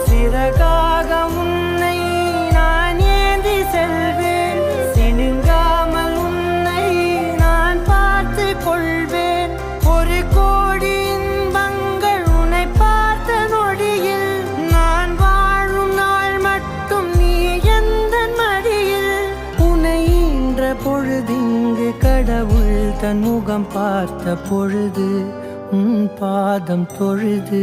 சிறகாக உன்னை நான் ஏந்தி செல்வேன், சினுங்காமல் உன்னை நான் பார்த்து கொள்வேன். ஒரு கோடி இன்பங்கள் உன்னை பார்த்த நொடியில், நான் வாழும் நாள் மட்டும் நீ எந்த மடியில். உன்னை ஈன்ற பொழுதிங்கு கடவுள் தன் முகம் பார்த்த பொழுது உன் பாதம் தொழுது